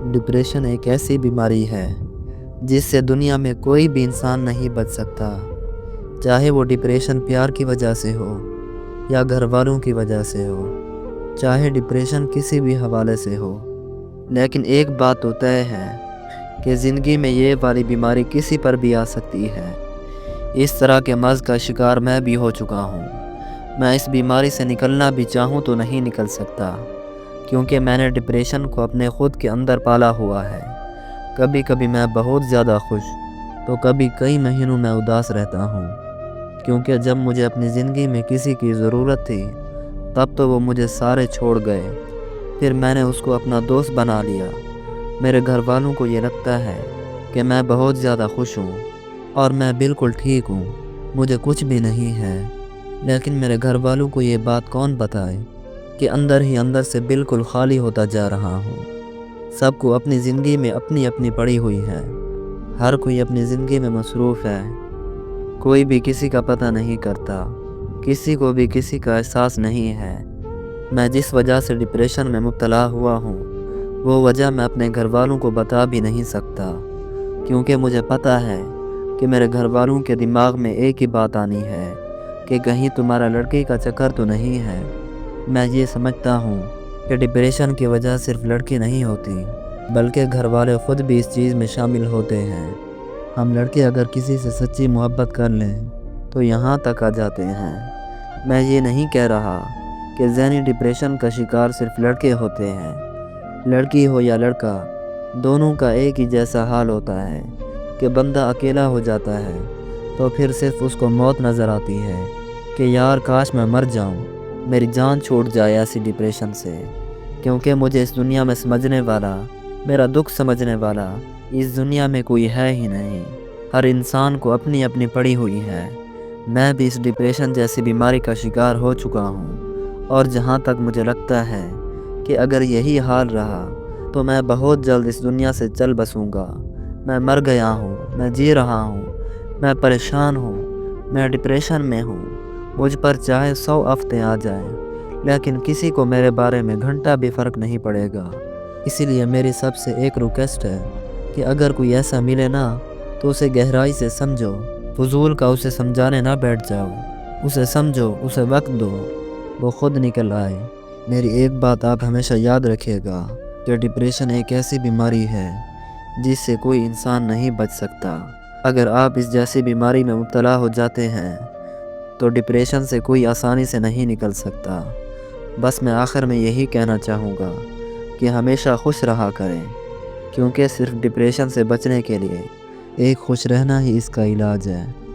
Depression एक ऐसी बीमारी है जिससे दुनिया में कोई भी इंसान नहीं बच सकता। चाहे वो डिप्रेशन प्यार की वजह से हो या घर वालों की वजह से हो, चाहे डिप्रेशन किसी भी हवाले से हो, लेकिन एक बात तो तय है कि ज़िंदगी में ये वाली बीमारी किसी पर भी आ सकती है। इस तरह के मर्ज़ का शिकार मैं भी हो चुका हूँ। मैं इस बीमारी से निकलना भी चाहूँ तो नहीं निकल सकता, क्योंकि मैंने डिप्रेशन को अपने खुद के अंदर पाला हुआ है। कभी कभी मैं बहुत ज़्यादा खुश तो कभी कई महीनों में उदास रहता हूँ, क्योंकि जब मुझे अपनी ज़िंदगी में किसी की ज़रूरत थी तब तो वो मुझे सारे छोड़ गए। फिर मैंने उसको अपना दोस्त बना लिया। मेरे घर वालों को ये लगता है कि मैं बहुत ज़्यादा खुश हूँ और मैं बिल्कुल ठीक हूँ, मुझे कुछ भी नहीं है। लेकिन मेरे घर वालों को ये बात कौन बताए कि अंदर ही अंदर से बिल्कुल खाली होता जा रहा हूँ। सबको अपनी ज़िंदगी में अपनी अपनी पड़ी हुई है। हर कोई अपनी ज़िंदगी में मसरूफ़ है। कोई भी किसी का पता नहीं करता, किसी को भी किसी का एहसास नहीं है। मैं जिस वजह से डिप्रेशन में मुब्तला हुआ हूँ वो वजह मैं अपने घर वालों को बता भी नहीं सकता, क्योंकि मुझे पता है कि मेरे घर वालों के दिमाग में एक ही बात आनी है कि कहीं तुम्हारा लड़की का चक्कर तो नहीं है। मैं ये समझता हूँ कि डिप्रेशन की वजह सिर्फ लड़की नहीं होती, बल्कि घर वाले ख़ुद भी इस चीज़ में शामिल होते हैं। हम लड़के अगर किसी से सच्ची मोहब्बत कर लें तो यहाँ तक आ जाते हैं। मैं ये नहीं कह रहा कि ज़हनी डिप्रेशन का शिकार सिर्फ लड़के होते हैं। लड़की हो या लड़का, दोनों का एक ही जैसा हाल होता है कि बंदा अकेला हो जाता है तो फिर सिर्फ उसको मौत नज़र आती है कि यार काश मैं मर जाऊँ, मेरी जान छूट जाए ऐसी डिप्रेशन से। क्योंकि मुझे इस दुनिया में समझने वाला, मेरा दुख समझने वाला इस दुनिया में कोई है ही नहीं। हर इंसान को अपनी अपनी पड़ी हुई है। मैं भी इस डिप्रेशन जैसी बीमारी का शिकार हो चुका हूँ, और जहाँ तक मुझे लगता है कि अगर यही हाल रहा तो मैं बहुत जल्द इस दुनिया से चल बसूँगा। मैं मर गया हूँ, मैं जी रहा हूँ, मैं परेशान हूँ, मैं डिप्रेशन में हूँ। मुझ पर चाहे 100 हफ्ते आ जाएं, लेकिन किसी को मेरे बारे में घंटा भी फ़र्क नहीं पड़ेगा। इसीलिए मेरी सबसे एक रिक्वेस्ट है कि अगर कोई ऐसा मिले ना तो उसे गहराई से समझो। फजूल का उसे समझाने ना बैठ जाओ। उसे समझो, उसे वक्त दो, वो खुद निकल आए। मेरी एक बात आप हमेशा याद रखिएगा कि डिप्रेशन एक ऐसी बीमारी है जिससे कोई इंसान नहीं बच सकता। अगर आप इस जैसी बीमारी में मुब्तला हो जाते हैं तो डिप्रेशन से कोई आसानी से नहीं निकल सकता। बस मैं आखिर में यही कहना चाहूँगा कि हमेशा खुश रहा करें, क्योंकि सिर्फ डिप्रेशन से बचने के लिए एक खुश रहना ही इसका इलाज है।